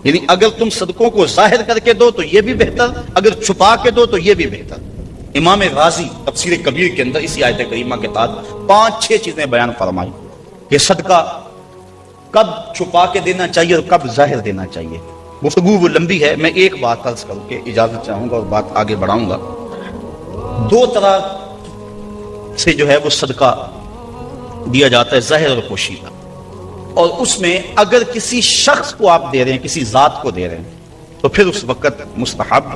یعنی اگر تم صدقوں کو ظاہر کر کے دو تو یہ بھی بہتر، اگر چھپا کے دو تو یہ بھی بہتر۔ امام غازی تفسیر کبیر کے اندر اسی آیت کریمہ کے تحت 5-6 چیزیں بیان فرمائی کہ صدقہ کب چھپا کے دینا چاہیے اور کب ظاہر دینا چاہیے۔ گفتگو وہ لمبی ہے، میں ایک بات عرض کروں کہ اجازت چاہوں گا اور بات آگے بڑھاؤں گا۔ 2 طرح سے جو ہے وہ صدقہ دیا جاتا ہے، ظاہر اور پوشیدہ، اور اس میں اگر کسی شخص کو آپ دے رہے ہیں، کسی ذات کو دے رہے ہیں، تو پھر اس وقت مستحب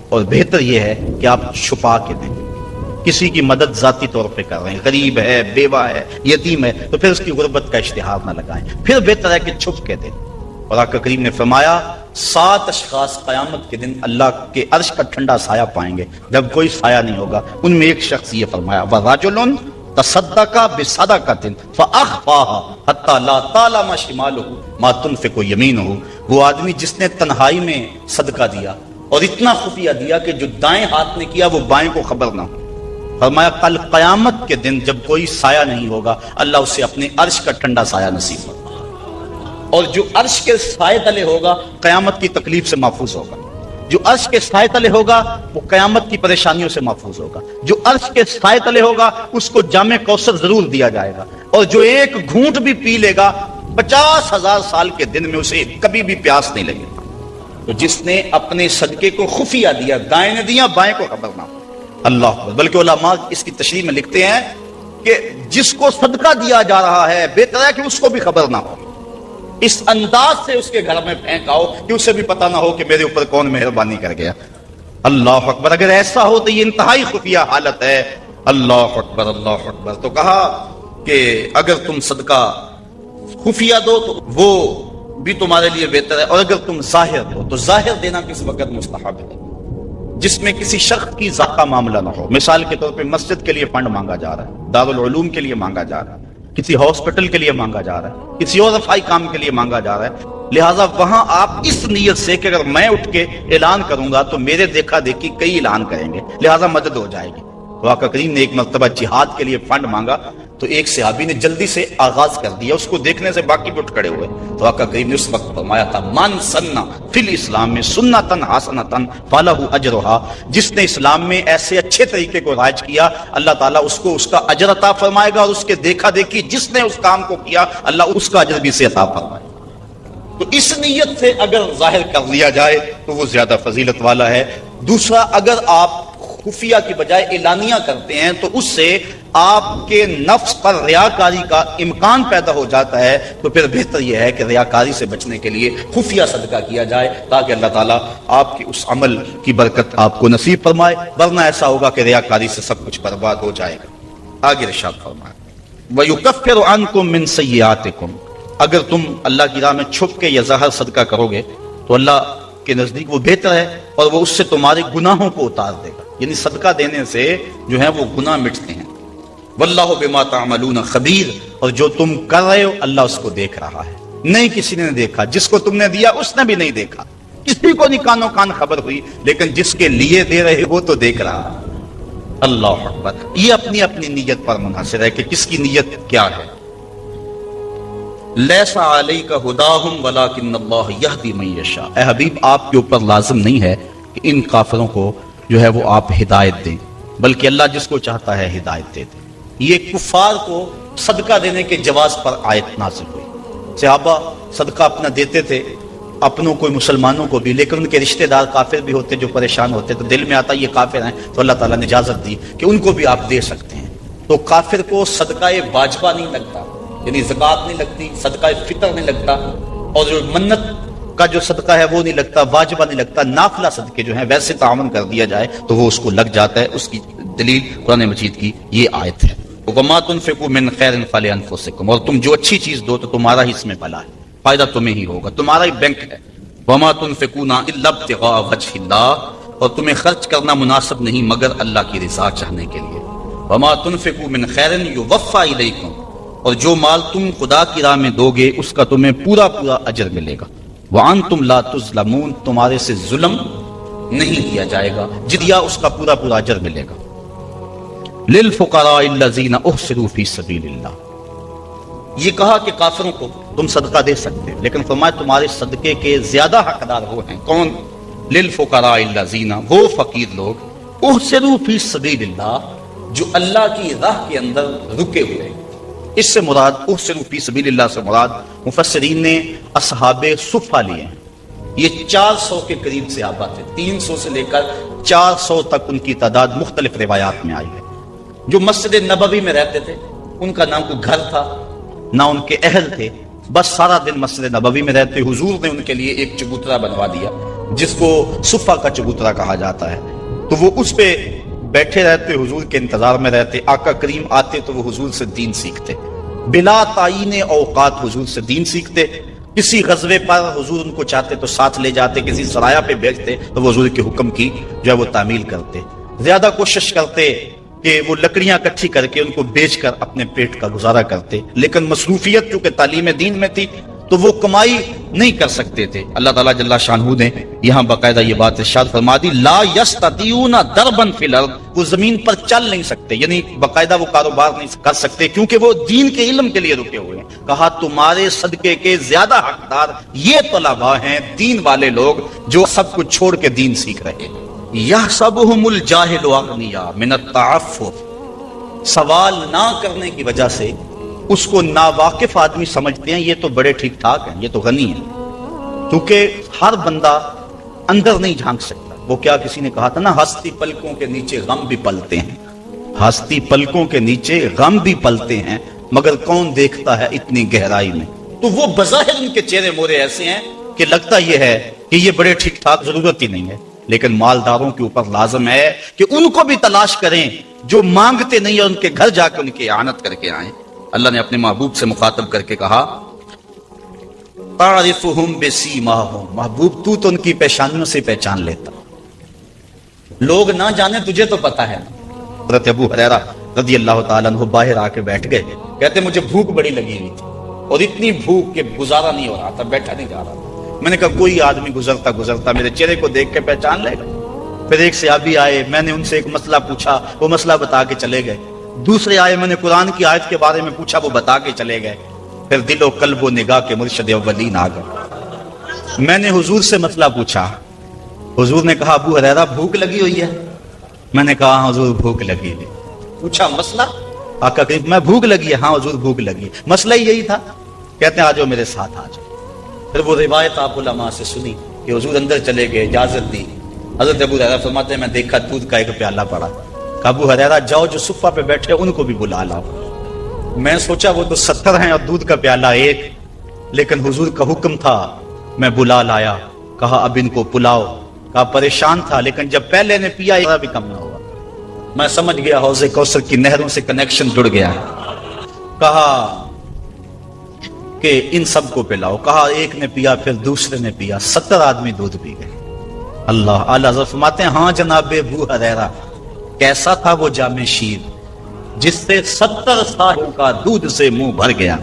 اور بہتر یہ ہے کہ آپ چھپا کے دیں۔ کسی کی مدد ذاتی طور پہ کر رہے ہیں، غریب ہے، بیوہ ہے، یتیم ہے، تو پھر اس کی غربت کا اشتہار نہ لگائیں، پھر بہتر ہے کہ چھپ کے دیں۔ اور آقا کریم نے فرمایا 7 اشخاص قیامت کے دن اللہ کے عرش کا ٹھنڈا سایہ پائیں گے جب کوئی سایہ نہیں ہوگا۔ ان میں ایک شخص یہ فرمایا وَرَجُلٌ تصدق بصدقۃ فاخفاها حتى لا تعلم شماله ما تنفق يمينه، وہ آدمی جس نے تنہائی میں صدقہ دیا اور اتنا خفیہ دیا کہ جو دائیں ہاتھ نے کیا وہ بائیں کو خبر نہ ہو۔ فرمایا کل قیامت کے دن جب کوئی سایہ نہیں ہوگا اللہ اسے اپنے عرش کا ٹھنڈا سایہ نصیب ہوگا، اور جو عرش کے سائے تلے ہوگا قیامت کی تکلیف سے محفوظ ہوگا، جو عرش کے سائے تلے ہوگا وہ قیامت کی پریشانیوں سے محفوظ ہوگا، جو عرش کے سائے تلے ہوگا اس کو جام کوثر ضرور دیا جائے گا، اور جو ایک گھونٹ بھی پی لے گا 50,000 سال کے دن میں اسے کبھی بھی پیاس نہیں لگے گا۔ تو جس نے اپنے صدقے کو خفیہ دیا، دائیں نے دیا، بائیں کو خبر نہ ہو۔ اللہ اکبر۔ بلکہ علماء اس کی تشریح میں لکھتے ہیں کہ جس کو صدقہ دیا جا رہا ہے بہتر ہے کہ اس کو بھی خبر نہ ہو، اس انداز سے اس کے گھر میں پھینک آؤ کہ اسے بھی پتہ نہ ہو کہ میرے اوپر کون مہربانی کر گیا۔ اللہ اکبر۔ اگر ایسا ہو تو یہ انتہائی خفیہ حالت ہے۔ اللہ اکبر، اللہ اکبر۔ تو کہا کہ اگر تم صدقہ خفیہ دو تو وہ بھی تمہارے لیے بہتر ہے، اور اگر تم ظاہر دو تو ظاہر دینا کس وقت مستحب ہے جس میں کسی شخص کی ذات کا معاملہ نہ ہو۔ مثال کے طور پہ مسجد کے لیے فنڈ مانگا جا رہا ہے، دارالعلوم کے لیے مانگا جا رہا ہے، کسی ہاسپٹل کے لیے مانگا جا رہا ہے، کسی اور رفاہی کام کے لیے مانگا جا رہا ہے، لہٰذا وہاں آپ اس نیت سے کہ اگر میں اٹھ کے اعلان کروں گا تو میرے دیکھا دیکھی کئی اعلان کریں گے، لہٰذا مدد ہو جائے گی۔ تو آقا کریم نے ایک مرتبہ جہاد کے لیے فنڈ مانگا تو ایک صحابی نے جلدی سے آغاز کر دیا، اس کو دیکھنے سے باقی بھی اٹھ کھڑے ہوئے۔ تو آقا کریم نے اس وقت فرمایا تھا من سنہ فی الاسلام میں سنتن حسنتن فلہ اجرھا، جس نے اسلام میں ایسے اچھے طریقے کو رائج کیا اللہ تعالیٰ اس کو اس کا اجر عطا فرمائے گا، اور اس کے دیکھا دیکھی جس نے اس کام کو کیا اللہ اس کا اجر بھی سے عطا فرمائے گا۔ تو اس نیت سے اگر ظاہر کر لیا جائے تو وہ زیادہ فضیلت والا ہے۔ دوسرا، اگر آپ خفیہ کی بجائے اعلانیہ کرتے ہیں تو اس سے آپ کے نفس پر ریاکاری کا امکان پیدا ہو جاتا ہے، تو پھر بہتر یہ ہے کہ ریاکاری سے بچنے کے لیے خفیہ صدقہ کیا جائے تاکہ اللہ تعالیٰ آپ کے اس عمل کی برکت آپ کو نصیب فرمائے، ورنہ ایسا ہوگا کہ ریاکاری سے سب کچھ برباد ہو جائے گا۔ آگے ارشاد فرمائے وَيُكَفِّرُ عَنْكُم مِّن سَيِّئَاتِكُم، اگر تم اللہ کی راہ میں چھپ کے یا ظاہر صدقہ کرو گے تو اللہ کے نزدیک وہ بہتر ہے، اور وہ اس سے تمہارے گناہوں کو اتار دے گا، یعنی صدقہ دینے سے جو ہے وہ گناہ مٹتے ہیں۔ واللہ بما تعملون خبیر، اور جو تم کر رہے ہو اللہ اس کو دیکھ رہا ہے، نہیں کسی نے دیکھا، جس کو تم نے دیا اس نے بھی نہیں دیکھا، کسی کو نہیں کانوں کان خبر ہوئی، لیکن جس کے لیے دے رہے ہو تو دیکھ رہا ہے۔ اللہ اکبر۔ یہ اپنی اپنی نیت پر منحصر ہے کہ کس کی نیت کیا ہے۔ لیس علیک ھداھم ولکن اللہ یہدی من یشاء، اے حبیب آپ کے اوپر لازم نہیں ہے کہ ان کافروں کو جو ہے وہ آپ ہدایت دیں، بلکہ اللہ جس کو چاہتا ہے ہدایت دے دے۔ یہ کفار کو صدقہ دینے کے جواز پر آیت نازل ہوئی۔ صحابہ صدقہ اپنا دیتے تھے، اپنوں کو مسلمانوں کو بھی، لیکن ان کے رشتہ دار کافر بھی ہوتے جو پریشان ہوتے، تو دل میں آتا یہ کافر ہیں، تو اللہ تعالیٰ نے اجازت دی کہ ان کو بھی آپ دے سکتے ہیں۔ تو کافر کو صدقہ واجبہ نہیں لگتا، یعنی زکوٰۃ نہیں لگتی، صدقہ فطر نہیں لگتا، اور جو منت کا جو صدقہ ہے وہ نہیں لگتا، واجبہ نہیں لگتا، نافلہ صدقے جو ہیں ویسے تعاون کر دیا جائے تو وہ اس کو لگ جاتا ہے۔ اس کی دلیل قرآن مجید کی یہ آیت ہے۔ وَمَا تُنْفِقُوا مِنْ خَيْرٍ فَلِأَنفُسِكُمْ، اور تم جو اچھی چیز دو تو تمہارا ہی اس میں بھلا ہے، فائدہ تمہیں ہی ہوگا، تمہارا ہی بینک ہے۔ وَمَا تُنْفِقُونَ إِلَّا ابْتِغَاءَ وَجْهِ اللَّهِ، اور تمہیں خرچ کرنا مناسب نہیں مگر اللہ کی رضا چاہنے کے لیے۔ وَمَا تُنْفِقُوا مِنْ خَيْرٍ يُوَفَّى إِلَيْكُمْ، اور جو مال تم خدا کی راہ میں دو گے اس کا تمہیں پورا پورا اجر ملے گا۔ وَأَنْتُمْ لَا تُظْلَمُونَ، تمہارے سے ظلم نہیں کیا جائے گا، جدیا اس کا پورا پورا اجر ملے گا۔ لِلْفُقَرَاءِ الَّذِينَ أُحْصِرُوا فِي سَبِيلِ اللَّهِ، یہ کہا کہ کافروں کو تم صدقہ دے سکتے، لیکن فرمایا تمہارے صدقے کے زیادہ حقدار وہ ہیں کون؟ للفقراء الذین، وہ فقیر لوگ احسروا فی سبیل اللہ، جو اللہ کی راہ کے اندر رکے ہوئے ہیں۔ اس سے مراد احسروا فی سبیل اللہ سے مراد مفسرین نے اصحاب صفہ لیے ہیں۔ یہ 400 کے قریب صحابہ تھے، 300 سے لے کر 400 تک ان کی تعداد مختلف روایات میں آئی ہے، جو مسجد نبوی میں رہتے تھے۔ ان کا نہ کوئی گھر تھا نہ ان کے اہل تھے، بس سارا دن مسجد نبوی میں رہتے۔ حضور نے ان کے لیے ایک چبوترا بنوا دیا جس کو صفہ کا چبوترا کہا جاتا ہے، تو وہ اس پہ بیٹھے رہتے، حضور کے انتظار میں رہتے۔ آقا کریم آتے تو وہ حضور سے دین سیکھتے، بلا تعین اوقات حضور سے دین سیکھتے۔ کسی غزوے پر حضور ان کو چاہتے تو ساتھ لے جاتے، کسی سرایہ پہ بھیجتے تو وہ حضور کے حکم کی جو ہے وہ تعمیل کرتے۔ زیادہ کوشش کرتے کہ وہ لکڑیاں اکٹھی کر کے ان کو بیچ کر اپنے پیٹ کا گزارا کرتے، لیکن مصروفیت چونکہ تعلیم دین میں تھی تو وہ کمائی نہیں کر سکتے تھے۔ اللہ تعالیٰ جل شانہ نے یہاں باقاعدہ یہ بات ارشاد فرما دی، لا یستطیعون ضربا فی الارض، وہ زمین پر چل نہیں سکتے، یعنی باقاعدہ وہ کاروبار نہیں کر سکتے کیونکہ وہ دین کے علم کے لیے رکے ہوئے ہیں۔ کہا تمہارے صدقے کے زیادہ حقدار یہ طلباء ہیں، دین والے لوگ جو سب کچھ چھوڑ کے دین سیکھ رہے ہیں۔ یحسبهم الجاہل اغنیاء من التعفف، سوال نہ کرنے کی وجہ سے اس کو ناواقف آدمی سمجھتے ہیں یہ تو بڑے ٹھیک ٹھاک ہیں، یہ تو غنی ہیں، کیونکہ ہر بندہ اندر نہیں جھانک سکتا۔ وہ کیا کسی نے کہا تھا نا، ہستی پلکوں کے نیچے غم بھی پلتے ہیں، ہستی پلکوں کے نیچے غم بھی پلتے ہیں، مگر کون دیکھتا ہے اتنی گہرائی میں۔ تو وہ بظاہر ان کے چہرے مورے ایسے ہیں کہ لگتا یہ ہے کہ یہ بڑے ٹھیک ٹھاک، ضرورت ہی نہیں ہے، لیکن مالداروں کے اوپر لازم ہے کہ ان کو بھی تلاش کریں جو مانگتے نہیں اور ان کے گھر جا کے ان کی اعانت کر کے آئیں۔ اللہ نے اپنے محبوب سے مخاطب کر کے کہا، تعرفہم بسیماہم، محبوب تو ان کی پیشانیوں سے پہچان لیتا، لوگ نہ جانے تجھے تو پتا ہے۔ حضرت ابو ہریرہ رضی اللہ تعالیٰ عنہ باہر آ کے بیٹھ گئے، کہتے مجھے بھوک بڑی لگی ہوئی تھی اور اتنی بھوک کہ گزارا نہیں ہو رہا تھا، بیٹھا نہیں جا رہا تھا۔ میں نے کہا کوئی آدمی گزرتا میرے چہرے کو دیکھ کے پہچان لے گا۔ پھر ایک صحابی آئے، میں نے ان سے ایک مسئلہ پوچھا، وہ مسئلہ بتا کے چلے گئے۔ دوسرے آئے، میں نے قرآن کی آیت کے بارے میں پوچھا، وہ بتا کے چلے گئے۔ پھر دل و قلب و نگاہ کے مرشد اولین آ گئے۔ میں نے حضور سے مسئلہ پوچھا، حضور نے کہا ابو ہریرہ بھوک لگی ہوئی ہے؟ میں نے کہا ہاں حضور بھوک لگی ہے۔ پوچھا مسئلہ؟ آقا کہ میں بھوک لگی ہے، ہاں حضور بھوک لگی ہے، مسئلہ ہی یہی تھا۔ کہتے ہیں آ جاؤ میرے ساتھ آ جاؤ۔ پھر وہ روایت آپ علماء سے سنی کہ حضور اندر چلے گئے، اجازت دی۔ حضرت ابو ہریرہ فرماتے ہیں میں دیکھا دودھ کا ایک پیالہ پڑا، کہا ابو ہریرہ جاؤ جو صفہ پہ بیٹھے ان کو بھی بلا لاؤ۔ میں سوچا وہ تو 70 ہیں اور دودھ کا پیالہ ایک، لیکن حضور کا حکم تھا، میں بلا لایا، کہا اب ان کو پلاؤ۔ کہا پریشان تھا لیکن جب پہلے نے پیا ذرا بھی کم نہ ہوا۔ میں سمجھ گیا حوض کوثر کی نہروں سے کنیکشن جڑ گیا۔ کہا کہ ان سب کو پلاؤ، کہا ایک نے پیا، پھر دوسرے نے پیا، 70 آدمی دودھ پی گئے۔ اللہ اعلیٰ فرماتے ہیں ہاں جناب ابو ہریرہ کیسا تھا وہ جام شیر جس سے 70 سالوں کا دودھ سے منہ بھر گیا۔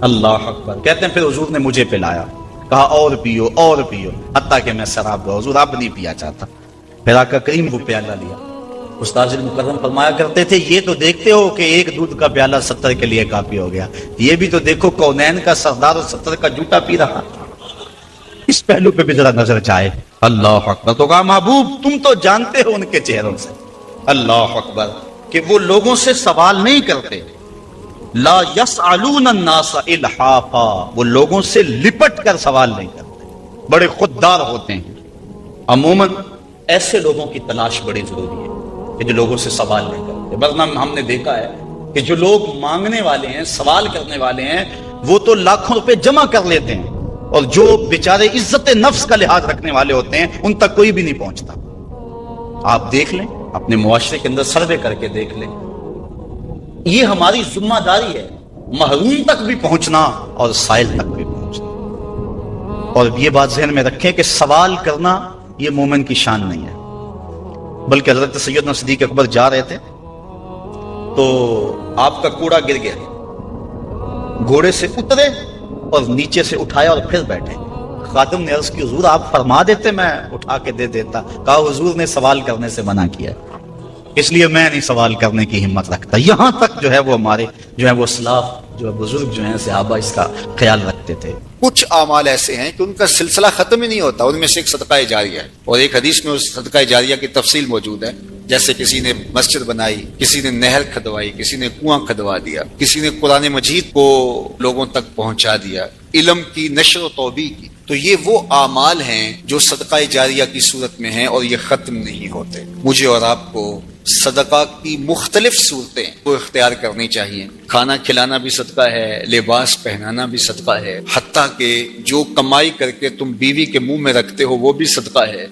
اللہ اکبر۔ کہتے ہیں پھر حضور نے مجھے پلایا، کہا اور پیو اور پیو، حتیٰ کہ میں سراب ہوا، حضور اب نہیں پیا چاہتا۔ پھر آقا کریم وہ پیالہ لیا۔ استاذ مکرم فرمایا کرتے تھے یہ تو دیکھتے ہو کہ ایک دودھ کا پیالہ 70 کے لیے کافی ہو گیا، یہ بھی تو دیکھو کونین کا سردار اور 70 کا جوٹا پی رہا، اس پہلو پہ بھی ذرا نظر جائے۔ اللہ اکبر۔ تو کہا محبوب تم تو جانتے ہو ان کے چہروں سے، اللہ اکبر، کہ وہ لوگوں سے سوال نہیں کرتے، لا یسألون الناس الحافا، وہ لوگوں سے لپٹ کر سوال نہیں کرتے، بڑے خوددار ہوتے ہیں۔ عموماً ایسے لوگوں کی تلاش بڑی ضروری ہے کہ جو لوگوں سے سوال نہیں کرتے، ورنہ ہم نے دیکھا ہے کہ جو لوگ مانگنے والے ہیں، سوال کرنے والے ہیں، وہ تو لاکھوں روپے جمع کر لیتے ہیں، اور جو بیچارے عزت نفس کا لحاظ رکھنے والے ہوتے ہیں ان تک کوئی بھی نہیں پہنچتا۔ آپ دیکھ لیں، اپنے معاشرے کے اندر سروے کر کے دیکھ لیں، یہ ہماری ذمہ داری ہے، محروم تک بھی پہنچنا اور سائل تک بھی پہنچنا۔ اور یہ بات ذہن میں رکھیں کہ سوال کرنا یہ مومن کی شان نہیں ہے، بلکہ حضرت سیدنا صدیق اکبر جا رہے تھے تو آپ کا کوڑا گر گیا، گھوڑے سے اترے اور نیچے سے اٹھایا اور پھر بیٹھے۔ خادم نے عرض کی حضور آپ فرما دیتے میں اٹھا کے دے دیتا۔ کہا حضور نے سوال کرنے سے منع کیا، اس لیے میں نہیں سوال کرنے کی ہمت رکھتا۔ یہاں تک جو ہے وہ ہمارے جو ہے وہ اسلاف جو بزرگ جو ہیں صحابہ اس کا خیال رکھتے تھے. کچھ اعمال ایسے ہیں کہ ان کا سلسلہ ختم ہی نہیں ہوتا. ان میں سے ایک صدقہ جاریہ ہے، اور ایک حدیث میں اس صدقہ جاریہ کی تفصیل موجود ہے. جیسے کسی نے مسجد بنائی، کسی نے نہر کھدوائی، کسی نے کنواں کھدوا دیا، کسی نے قرآن مجید کو لوگوں تک پہنچا دیا، علم کی نشر و توبیع کی. تو یہ وہ اعمال ہیں جو صدقہ جاریہ کی صورت میں ہیں اور یہ ختم نہیں ہوتے. مجھے اور آپ کو صدقہ کی مختلف صورتیں وہ اختیار کرنی چاہیے. کھانا کھلانا بھی صدقہ ہے، لباس پہنانا بھی صدقہ ہے، حتیٰ کہ جو کمائی کر کے تم بیوی کے منہ میں رکھتے ہو وہ بھی صدقہ ہے.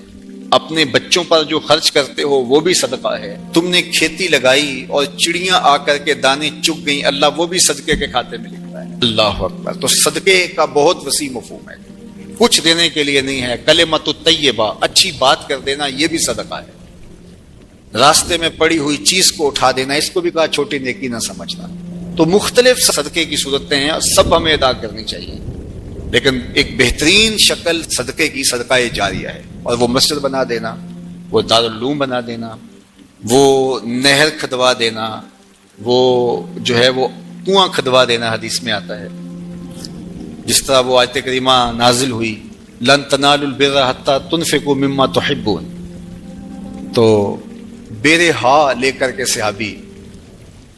اپنے بچوں پر جو خرچ کرتے ہو وہ بھی صدقہ ہے. تم نے کھیتی لگائی اور چڑیاں آ کر کے دانے چگ گئیں، اللہ وہ بھی صدقے کے کھاتے میں لکھتا ہے. اللہ اکبر. تو صدقے کا بہت وسیع مفہوم ہے. کچھ دینے کے لیے نہیں ہے. کلمۃ الطیبہ، اچھی بات کر دینا، یہ بھی صدقہ ہے. راستے میں پڑی ہوئی چیز کو اٹھا دینا، اس کو بھی کہا چھوٹی نیکی نہ سمجھنا. تو مختلف صدقے کی صورتیں ہیں اور سب ہمیں ادا کرنی چاہیے. لیکن ایک بہترین شکل صدقے کی صدقہ جاریہ ہے، اور وہ مسجد بنا دینا، وہ دارالعلوم بنا دینا، وہ نہر کھدوا دینا، وہ جو ہے وہ کنواں کھدوا دینا. حدیث میں آتا ہے جس طرح وہ آیت کریمہ نازل ہوئی، لن تنالوا البر حتی تنفقوا مما تحبون. تو بیرے ہا لے کر کے صحابی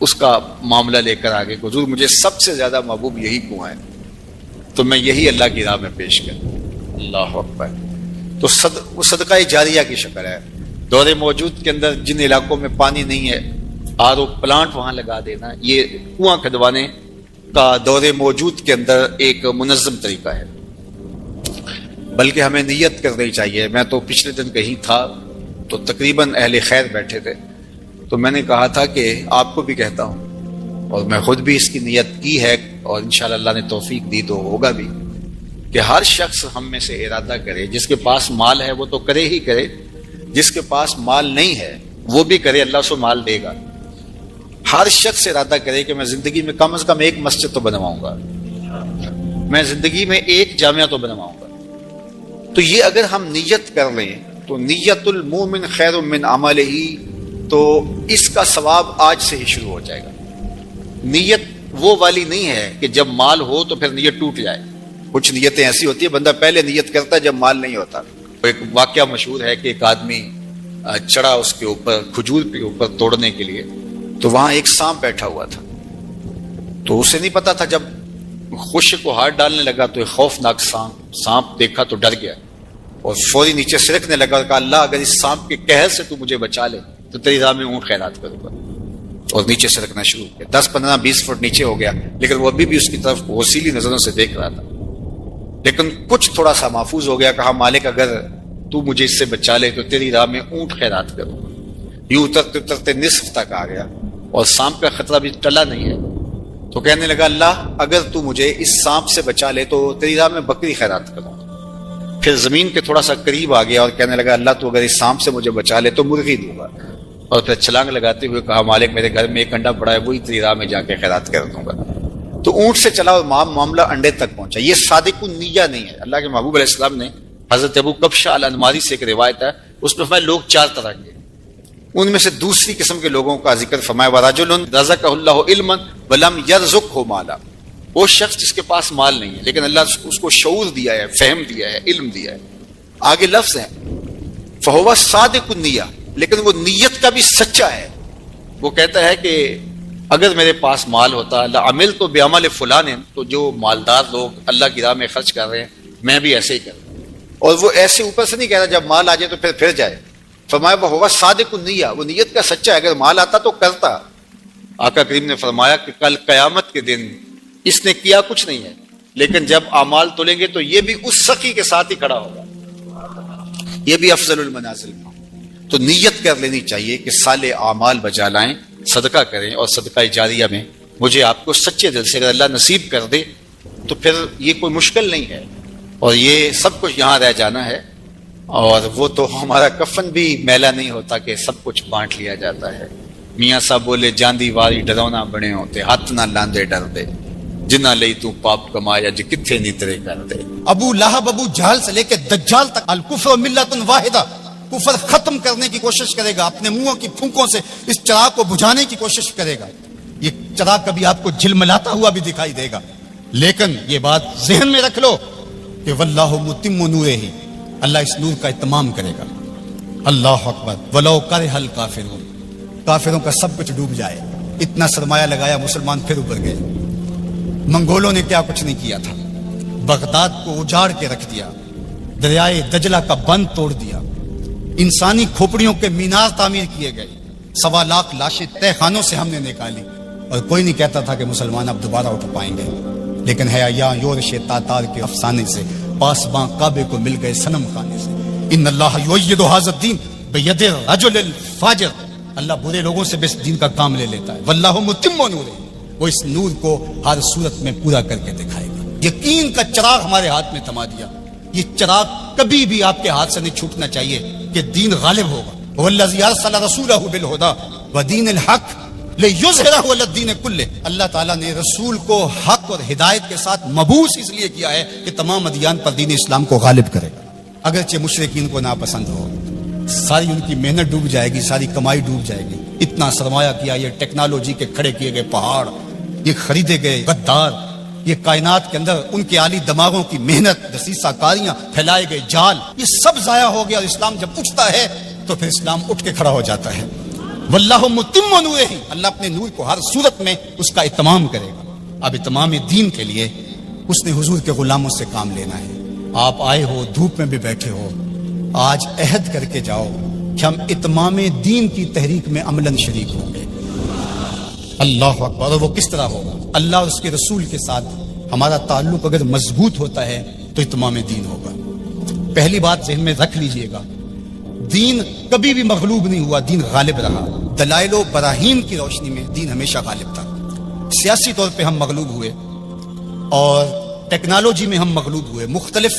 اس کا معاملہ لے کر آگے، حضور مجھے سب سے زیادہ محبوب یہی کنواں ہے، تو میں یہی اللہ کی راہ میں پیش کروں. اللہ اکبر. تو وہ صدقہ جاریہ کی شکل ہے. دور موجود کے اندر جن علاقوں میں پانی نہیں ہے، آر او پلانٹ وہاں لگا دینا، یہ کنواں کھدوانے کا دور موجود کے اندر ایک منظم طریقہ ہے. بلکہ ہمیں نیت کرنی چاہیے. میں تو پچھلے دن کہیں تھا تو تقریباً اہل خیر بیٹھے تھے، تو میں نے کہا تھا کہ آپ کو بھی کہتا ہوں، اور میں خود بھی اس کی نیت کی ہے، اور انشاءاللہ اللہ نے توفیق دی تو ہوگا بھی، کہ ہر شخص ہم میں سے ارادہ کرے. جس کے پاس مال ہے وہ تو کرے ہی کرے، جس کے پاس مال نہیں ہے وہ بھی کرے، اللہ سے مال دے گا. ہر شخص ارادہ کرے کہ میں زندگی میں کم از کم ایک مسجد تو بنواؤں گا، میں زندگی میں ایک جامعہ تو بنواؤں گا. تو یہ اگر ہم نیت کر لیں تو نیت المومن خیر من عملہ، تو اس کا ثواب آج سے ہی شروع ہو جائے گا. نیت وہ والی نہیں ہے کہ جب مال ہو تو پھر نیت ٹوٹ جائے. کچھ نیتیں ایسی ہوتی ہیں بندہ پہلے نیت کرتا ہے جب مال نہیں ہوتا. ایک واقعہ مشہور ہے کہ ایک آدمی چڑھا اس کے اوپر، کھجور کے اوپر توڑنے کے لیے، تو وہاں ایک سانپ بیٹھا ہوا تھا. تو اسے نہیں پتا تھا، جب خشک کو ہاتھ ڈالنے لگا تو ایک خوفناک سانپ دیکھا تو ڈر گیا، اور فوری نیچے سرکنے لگا اور کہا اللہ اگر اس سانپ کے قہر سے تو مجھے بچا لے تو تیری راہ میں اونٹ خیرات کروں گا. اور نیچے سرکنا شروع کیا. 10 15 20 فٹ نیچے ہو گیا، لیکن وہ ابھی بھی اس کی طرف غسیلی نظروں سے دیکھ رہا تھا. لیکن کچھ تھوڑا سا محفوظ ہو گیا. کہا مالک اگر تو مجھے اس سے بچا لے تو تیری راہ میں اونٹ خیرات کروں گا. یوں اترتے اترتے نصف تک آ گیا اور سانپ کا خطرہ بھی ٹلا نہیں ہے. تو کہنے لگا اللہ اگر تو مجھے اس سانپ سے بچا لے تو تیری راہ میں بکری خیرات کروں. پھر زمین کے تھوڑا سا قریب آ گیا اور کہنے لگا اللہ تو اگر اس سانپ سے مجھے بچا لے تو مرغی دوں گا. اور پھر چھلانگ لگاتے ہوئے کہا مالک میرے گھر میں ایک انڈا پڑا ہے، وہی تیری راہ میں جا کے خیرات کر دوں گا. تو اونٹ سے چلا اور معاملہ انڈے تک پہنچا. یہ صادق النیہ نہیں ہے. اللہ کے محبوب علیہ السلام نے حضرت ابو کبشہ الانماری سے ایک روایت ہے، اس میں فرمایا لوگ 4 طرح کے، ان میں سے دوسری قسم کے لوگوں کا ذکر فرمایا ورجل رزقہ اللہ علما ولم یرزقہ مالا. وہ شخص جس کے پاس مال نہیں ہے لیکن اللہ اس کو شعور دیا ہے، فہم دیا ہے، علم دیا ہے. آگے لفظ ہے فہو صادق النیہ، لیکن وہ نیت کا بھی سچا ہے. وہ کہتا ہے کہ اگر میرے پاس مال ہوتا لعملت بعمل فلان، تو جو مالدار لوگ اللہ کی راہ میں خرچ کر رہے ہیں میں بھی ایسے ہی کروں. اور وہ ایسے اوپر سے نہیں کہہ رہا جب مال آ جائے تو پھر جائے. فرمایا وہ ہوا صادق النیہ، وہ نیت کا سچا ہے. اگر مال آتا تو کرتا. آقا کریم نے فرمایا کہ کل قیامت کے دن اس نے کیا کچھ نہیں ہے، لیکن جب اعمال تولیں گے تو یہ بھی اس سخی کے ساتھ ہی کھڑا ہوگا، یہ بھی افضل المنازل. تو نیت کر لینی چاہیے کہ صالح اعمال بجا لائیں، صدقہ کریں، اور صدقہ جاریہ میں مجھے آپ کو سچے دل سے اگر اللہ نصیب کر دے تو پھر یہ کوئی مشکل نہیں ہے، اور یہ سب کچھ یہاں رہ جانا ہے. اور وہ تو ہمارا کفن بھی میلا نہیں ہوتا کہ سب کچھ بانٹ لیا جاتا ہے. میاں صاحب بولے جاندی واری ڈرونا بنے ہوتے، ہاتھ نہ لاندے ڈر دے جنہ لئی تو پاپ کمایا جی کتھے نیترے کر دے. ابو لہب ابو جہل سے لے کے دجال تک الکفر ملت واحدہ، کفر ختم کرنے کی کوشش کرے گا، اپنے منہوں کی پھونکوں سے اس چراغ کو بجھانے کی کوشش کرے گا. یہ چراغ کبھی آپ کو جھلملاتا ہوا بھی دکھائی دے گا، لیکن یہ بات ذہن میں رکھ لو کہ واللہ متم نورہ، اللہ اس نور کا اتمام کرے گا۔ اللہ اکبر، ولو کرہ الکافرون، کافروں کا سب کچھ ڈوب جائے، اتنا سرمایہ لگایا، مسلمان پھر ابھر گئے۔ منگولوں نے کیا کچھ نہیں کیا تھا، بغداد کو اجاڑ کے رکھ دیا، دریائے دجلہ کا بند توڑ دیا، انسانی کھوپڑیوں کے مینار تعمیر کیے گئے، 1.25 لاکھ لاشیں تہ خانوں سے ہم نے نکالی، اور کوئی نہیں کہتا تھا کہ مسلمان اب دوبارہ اٹھ پائیں گے۔ لیکن ہے یا یورش تاتار کے افسانے سے، پاسباں کعبے کو مل گئے صنم خانے سے۔ ان اللہ یؤید ھذا الدین بید الرجل الفاجر، اللہ برے لوگوں سے بھی اس دین کا کام لے لیتا ہے۔ واللہ متم نورہ، وہ اس نور کو ہر صورت میں پورا کر کے دکھائے گا۔ یقین کا چراغ ہمارے ہاتھ میں تھما دیا، یہ چراغ کبھی بھی آپ کے ہاتھ سے نہیں چھوٹنا چاہیے کہ دین غالب ہوگا۔ والذی ارسل رسولہ بالہدی ودین الحق لیظہرہ علی الدین کلہ، اللہ تعالیٰ نے رسول کو حق اور ہدایت کے ساتھ مبعوث اس لیے کیا ہے کہ تمام ادیان پر دین اسلام کو غالب کرے گا، اگرچہ مشرکین کو ناپسند ہو۔ ساری ان کی محنت ڈوب جائے گی، ساری کمائی ڈوب جائے گی، اتنا سرمایہ کیا، یہ ٹیکنالوجی کے کھڑے کیے گئے پہاڑ، یہ خریدے گئے غدار، یہ کائنات کے اندر ان کے عالی دماغوں کی محنت، دسیسہ کاریاں، پھیلائے گئے جال، یہ سب ضائع ہو گیا۔ اور اسلام جب اٹھتا ہے تو پھر اسلام اٹھ کے کھڑا ہو جاتا ہے۔ واللہ متم نورہ، اللہ اپنے نور کو ہر صورت میں اس کا اتمام کرے گا۔ اب اتمام دین کے لیے اس نے حضور کے غلاموں سے کام لینا ہے۔ آپ آئے ہو، دھوپ میں بھی بیٹھے ہو، آج عہد کر کے جاؤ کہ ہم اتمام دین کی تحریک میں عملاً شریک ہوں گے۔ اللہ اکبر، اور وہ کس طرح ہوگا؟ اللہ اور اس کے رسول کے ساتھ ہمارا تعلق اگر مضبوط ہوتا ہے تو اتمام دین ہوگا۔ پہلی بات ذہن میں رکھ لیجئے گا، دین کبھی بھی مغلوب نہیں ہوا، دین غالب رہا۔ دلائل و براہین کی روشنی میں دین ہمیشہ غالب تھا۔ سیاسی طور پہ ہم مغلوب ہوئے اور ٹیکنالوجی میں ہم مغلوب ہوئے، مختلف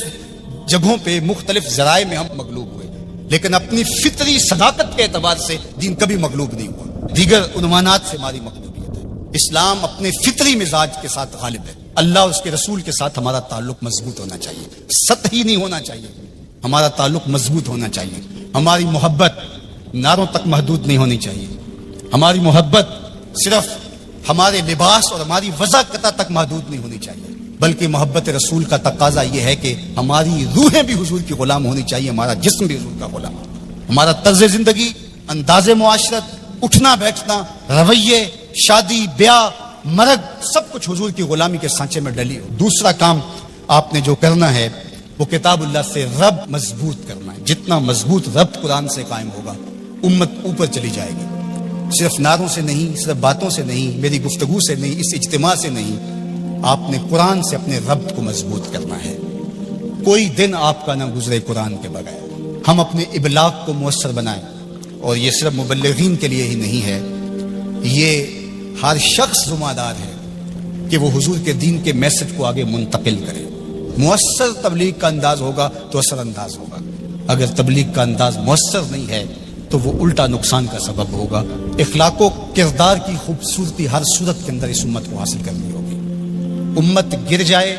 جگہوں پہ مختلف ذرائع میں ہم مغلوب ہوئے، لیکن اپنی فطری صداقت کے اعتبار سے دین کبھی مغلوب نہیں ہوا۔ دیگر عنوانات سے ہماری مغلوبیت ہے، اسلام اپنے فطری مزاج کے ساتھ غالب ہے۔ اللہ اور اس کے رسول کے ساتھ ہمارا تعلق مضبوط ہونا چاہیے، سطحی نہیں ہونا چاہیے، ہمارا تعلق مضبوط ہونا چاہیے۔ ہماری محبت نعروں تک محدود نہیں ہونی چاہیے، ہماری محبت صرف ہمارے لباس اور ہماری وضاحت تک محدود نہیں ہونی چاہیے، بلکہ محبت رسول کا تقاضا یہ ہے کہ ہماری روحیں بھی حضور کی غلام ہونی چاہیے، ہمارا جسم بھی حضور کا غلام، ہمارا طرز زندگی، انداز معاشرت، اٹھنا بیٹھنا، رویے، شادی بیاہ، مرگ، سب کچھ حضور کی غلامی کے سانچے میں ڈلی ہو۔ دوسرا کام آپ نے جو کرنا ہے وہ کتاب اللہ سے رب مضبوط کرنا ہے۔ جتنا مضبوط رب قرآن سے قائم ہوگا، امت اوپر چلی جائے گی، صرف نعروں سے نہیں، صرف باتوں سے نہیں، میری گفتگو سے نہیں، اس اجتماع سے نہیں، آپ نے قرآن سے اپنے رب کو مضبوط کرنا ہے۔ کوئی دن آپ کا نہ گزرے قرآن کے بغیر۔ ہم اپنے ابلاغ کو مؤثر بنائیں، اور یہ صرف مبلغین کے لیے ہی نہیں ہے، یہ ہر شخص ذمہ دار ہے کہ وہ حضور کے دین کے میسج کو آگے منتقل کرے۔ مؤثر تبلیغ کا انداز ہوگا تو اثر انداز ہوگا، اگر تبلیغ کا انداز مؤثر نہیں ہے تو وہ الٹا نقصان کا سبب ہوگا۔ اخلاق و کردار کی خوبصورتی ہر صورت کے اندر اس امت کو حاصل کرنی ہوگی۔ امت گر جائے،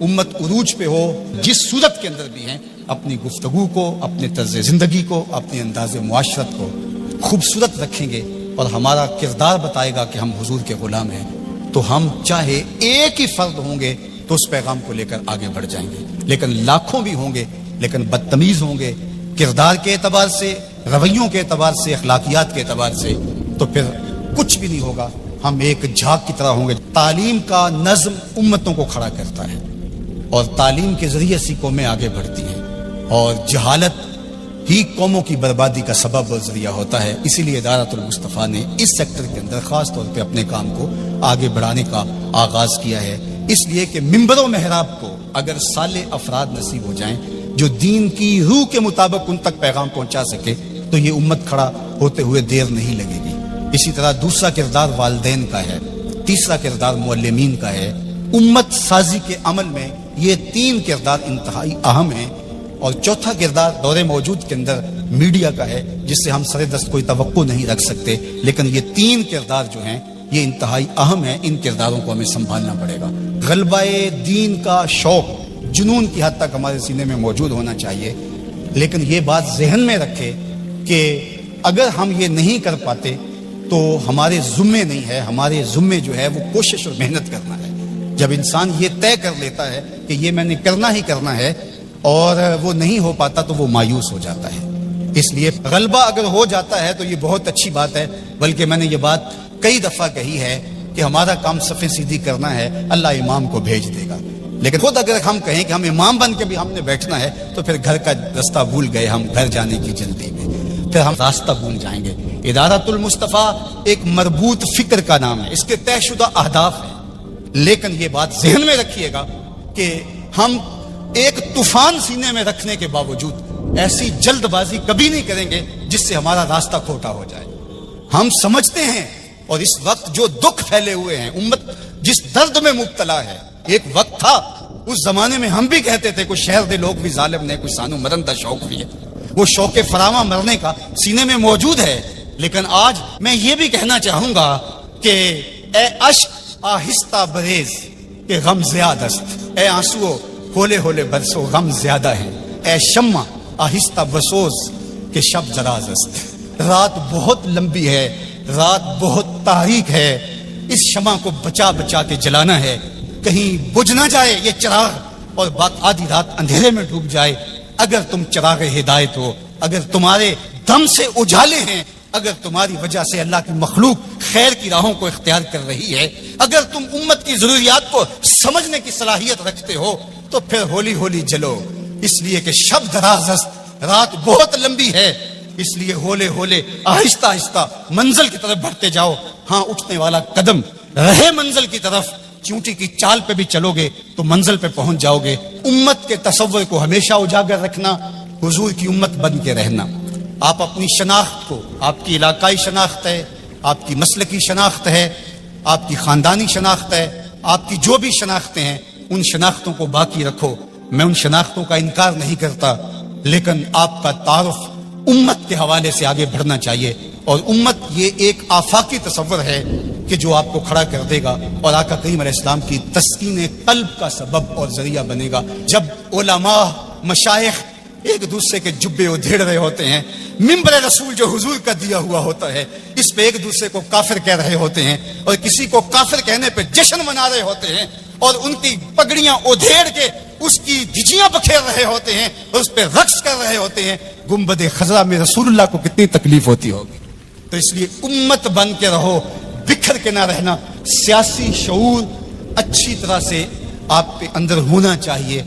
امت عروج پہ ہو، جس صورت کے اندر بھی ہیں، اپنی گفتگو کو، اپنے طرز زندگی کو، اپنے انداز معاشرت کو خوبصورت رکھیں گے اور ہمارا کردار بتائے گا کہ ہم حضور کے غلام ہیں، تو ہم چاہے ایک ہی فرد ہوں گے تو اس پیغام کو لے کر آگے بڑھ جائیں گے، لیکن لاکھوں بھی ہوں گے لیکن بدتمیز ہوں گے کردار کے اعتبار سے، رویوں کے اعتبار سے، اخلاقیات کے اعتبار سے، تو پھر کچھ بھی نہیں ہوگا، ہم ایک جھاگ کی طرح ہوں گے۔ تعلیم کا نظم امتوں کو کھڑا کرتا ہے، اور تعلیم کے ذریعے سے قومیں آگے بڑھتی ہیں، اور جہالت ہی قوموں کی بربادی کا سبب اور ذریعہ ہوتا ہے۔ اسی لیے ادارۃ المصطفیٰ نے اس سیکٹر کے اندر خاص طور پہ اپنے کام کو آگے بڑھانے کا آغاز کیا ہے، اس لیے کہ منبر و محراب کو اگر صالح افراد نصیب ہو جائیں جو دین کی روح کے مطابق ان تک پیغام پہنچا سکے تو یہ امت کھڑا ہوتے ہوئے دیر نہیں لگے گی۔ اسی طرح دوسرا کردار والدین کا ہے، تیسرا کردار معلمین کا ہے۔ امت سازی کے عمل میں یہ تین کردار انتہائی اہم ہیں، اور چوتھا کردار دور موجود کے اندر میڈیا کا ہے، جس سے ہم سر دست کوئی توقع نہیں رکھ سکتے، لیکن یہ تین کردار جو ہیں یہ انتہائی اہم ہیں، ان کرداروں کو ہمیں سنبھالنا پڑے گا۔ غلبہ دین کا شوق جنون کی حد تک ہمارے سینے میں موجود ہونا چاہیے، لیکن یہ بات ذہن میں رکھے کہ اگر ہم یہ نہیں کر پاتے تو ہمارے ذمے نہیں ہے. ہمارے ذمے جو ہے وہ کوشش اور محنت کرنا ہے. جب انسان یہ طے کر لیتا ہے کہ یہ میں نے کرنا ہی کرنا ہے اور وہ نہیں ہو پاتا تو وہ مایوس ہو جاتا ہے. اس لیے غلبہ اگر ہو جاتا ہے تو یہ بہت اچھی بات ہے. بلکہ میں نے یہ بات کئی دفعہ کہی ہے کہ ہمارا کام صفیں سیدھی کرنا ہے, اللہ امام کو بھیج دے گا. لیکن خود اگر ہم کہیں کہ ہم امام بن کے بھی ہم نے بیٹھنا ہے تو پھر گھر کا راستہ بھول گئے, ہم گھر جانے کی جلدی میں پھر ہم راستہ بھول جائیں گے. ادارۃ المصطفیٰ ایک مربوط فکر کا نام ہے, اس کے طے شدہ اہداف ہیں. لیکن یہ بات ذہن میں رکھیے گا کہ ہم ایک طوفان سینے میں رکھنے کے باوجود ایسی جلد بازی کبھی نہیں کریں گے جس سے ہمارا راستہ کھوٹا ہو جائے. ہم سمجھتے ہیں اور اس وقت جو دکھ پھیلے ہوئے ہیں, امت جس درد میں مبتلا ہے, ایک وقت تھا اس زمانے میں ہم بھی کہتے تھے کچھ شہر دے لوگ بھی ظالم نے, کچھ سانو مرن دا شوق بھی ہے. وہ شوق فراواں مرنے کا سینے میں موجود ہے. لیکن آج میں یہ بھی کہنا چاہوں گا کہ اے اشک آہستہ بریز کہ غم زیادہ است, اے آنسو ہولے ہولے برسو غم زیادہ ہے, اے شمع آہستہ بسوز کہ شب دراز است. رات بہت لمبی ہے, رات بہت تاریک ہے, اس شمع کو بچا بچا کے جلانا ہے, کہیں بجھ نہ جائے یہ چراغ اور آدھی رات اندھیرے میں ڈوب جائے. اگر تم چراغ ہدایت ہو, اگر تمہارے دم سے اجالے ہیں, اگر تمہاری وجہ سے اللہ کی مخلوق خیر کی راہوں کو اختیار کر رہی ہے, اگر تم امت کی ضروریات کو سمجھنے کی صلاحیت رکھتے ہو تو پھر ہولی ہولی جلو. اس لیے کہ شب دراز است, رات بہت لمبی ہے, اس لیے ہولے ہولے آہستہ آہستہ منزل کی طرف بڑھتے جاؤ. ہاں اٹھنے والا قدم رہے منزل کی طرف, چونٹی کی چال پہ بھی چلو گے تو منزل پہ پہنچ جاؤ گے. امت کے تصور کو ہمیشہ اجاگر رکھنا, حضور کی امت بن کے رہنا. آپ اپنی شناخت کو, آپ کی علاقائی شناخت ہے, آپ کی مسلکی شناخت ہے, آپ کی خاندانی شناخت ہے, آپ کی جو بھی شناختیں ہیں ان شناختوں کو باقی رکھو. میں ان شناختوں کا انکار نہیں کرتا, لیکن آپ کا تعارف امت کے حوالے سے آگے بڑھنا چاہیے. اور امت یہ ایک آفاقی تصور ہے کہ جو آپ کو کھڑا کر دے گا اور آقا کریم علیہ السلام کی تسکین قلب کا سبب اور ذریعہ بنے گا. جب علماء مشائخ ایک دوسرے کے جبے ادھیڑ رہے ہوتے ہیں, منبر رسول جو حضور کا دیا ہوا ہوتا ہے اس پہ ایک دوسرے کو کافر کہہ رہے ہوتے ہیں, اور کسی کو کافر کہنے پہ جشن منا رہے ہوتے ہیں, اور ان کی پگڑیاں ادھیڑ کے اس کی دھجیاں بکھیر رہے ہوتے ہیں اور اس پہ رقص کر رہے ہوتے ہیں, گنبد خضرا میں رسول اللہ کو کتنی تکلیف ہوتی ہوگی. تو اس لیے امت بن کے رہو, بکھر کے نہ رہنا. سیاسی شعور اچھی طرح سے آپ کے اندر ہونا چاہیے.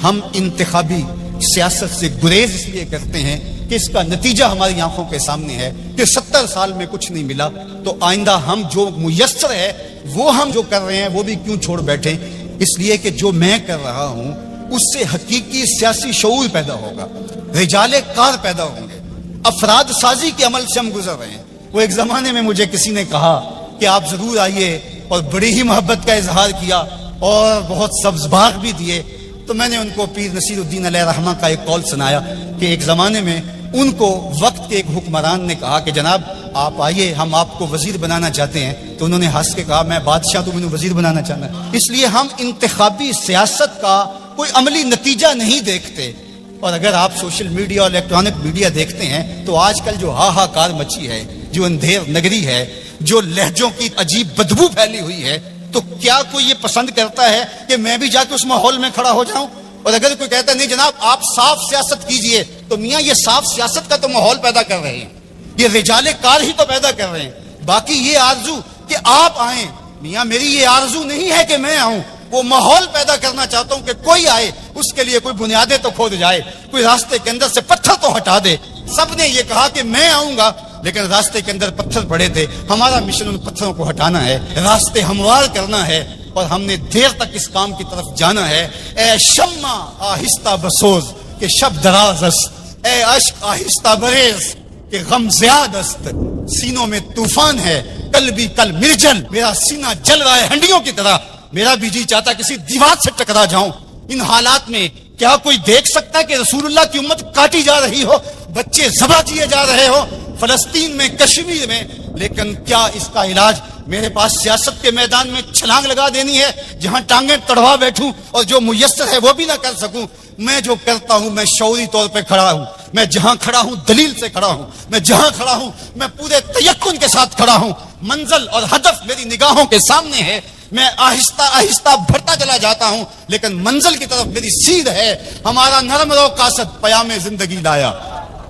ہم انتخابی سیاست سے گریز اس لیے کرتے ہیں کہ اس کا نتیجہ ہماری آنکھوں کے سامنے ہے کہ 70 سال میں کچھ نہیں ملا, تو آئندہ ہم جو میسر ہے وہ ہم جو کر رہے ہیں وہ بھی کیوں چھوڑ بیٹھیں. اس لیے کہ جو میں کر رہا ہوں اس سے حقیقی سیاسی شعور پیدا ہوگا, رجال کار پیدا ہوں گے, افراد سازی کے عمل سے ہم گزر رہے ہیں. وہ ایک زمانے میں مجھے کسی نے کہا کہ آپ ضرور آئیے, اور بڑی ہی محبت کا اظہار کیا اور بہت سبز باغ بھی دیے. تو میں نے ان کو پیر نصیر الدین علیہ رحمہ کا ایک قول سنایا کہ ایک زمانے میں ان کو وقت کے ایک حکمران نے کہا کہ جناب آپ آئیے, ہم آپ کو وزیر بنانا چاہتے ہیں. تو انہوں نے ہنس کے کہا میں بادشاہ, تو مجھے وزیر بنانا چاہنا ہے. اس لیے ہم انتخابی سیاست کا کوئی عملی نتیجہ نہیں دیکھتے. اور اگر آپ سوشل میڈیا اور الیکٹرانک میڈیا دیکھتے ہیں تو آج کل جو ہاہاکار مچی ہے, جو اندھیر نگری ہے, جو لہجوں کی عجیب بدبو پھیلی ہوئی ہے, تو کیا کوئی یہ پسند کرتا ہے کہ میں بھی جا کے اس ماحول میں کھڑا ہو جاؤں؟ اور اگر کوئی کہتا ہے نہیں جناب آپ صاف سیاست کیجئے, تو میاں یہ صاف سیاست کا تو ماحول پیدا کر رہے ہیں, یہ رجال کار ہی تو پیدا کر رہے ہیں. باقی یہ آرزو کہ آپ آئیں, میاں میری یہ آرزو نہیں ہے کہ میں آؤں, وہ ماحول پیدا کرنا چاہتا ہوں کہ کوئی آئے, اس کے لیے کوئی بنیادیں تو کھود جائے, کوئی راستے کے اندر سے پتھر تو ہٹا دے. سب نے یہ کہا کہ میں آؤں گا, لیکن راستے کے اندر پتھر پڑے تھے. ہمارا مشن ان پتھروں کو ہٹانا ہے, راستے ہموار کرنا ہے, اور ہم نے دیر تک اس کام کی طرف جانا ہے. اے شمع آہستہ بسوز کہ شب دراز است, اے اشک آہستہ بریز کہ غم زیاد است. سینوں میں طوفان ہے, کل بھی کل مرجل, میرا سینہ جل رہا ہے ہنڈیوں کی طرح. میرا بھی جی چاہتا کسی دیوار سے ٹکرا جاؤں. ان حالات میں کیا کوئی دیکھ سکتا ہے کہ رسول اللہ کی امت کاٹی جا رہی ہو, بچے ذبح کیے جا رہے ہو فلسطین میں, کشمیر میں؟ لیکن کیا اس کا علاج میرے پاس سیاست کے میدان میں چھلانگ لگا دینی ہے جہاں ٹانگیں تڑوا بیٹھوں اور جو میسر ہے وہ بھی نہ کر سکوں؟ میں جو کرتا ہوں میں شعوری طور پہ کھڑا ہوں, میں جہاں کھڑا ہوں دلیل سے کھڑا ہوں، میں جہاں کھڑا ہوں میں پورے تیقن کے ساتھ کھڑا ہوں، منزل اور ہدف میری نگاہوں کے سامنے ہے، میں آہستہ آہستہ بڑھتا چلا جاتا ہوں لیکن منزل کی طرف میری سیر ہے۔ ہمارا نرم رو قاصد پیام زندگی لایا،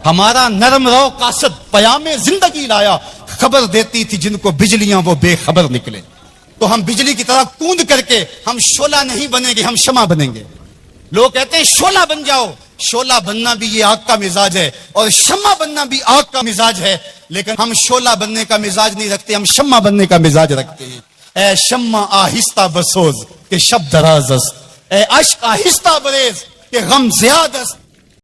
ہمارا نرم رو قاصد پیام زندگی لایا، خبر دیتی تھی جن کو بجلیاں وہ بے خبر نکلے۔ تو ہم بجلی کی طرح کوند کر کے ہم شعلہ نہیں بنیں گے، ہم شمع بنیں گے۔ لوگ کہتے ہیں شعلہ بن جاؤ، شعلہ بننا بھی یہ آگ کا مزاج ہے اور شمع بننا بھی آگ کا مزاج ہے، لیکن ہم شعلہ بننے کا مزاج نہیں رکھتے، ہم شمع بننے کا مزاج رکھتے ہیں۔ اے شمع آہستہ بسوز کہ شب دراز است، اے اشک آہستہ بریز کہ غم زیاد است،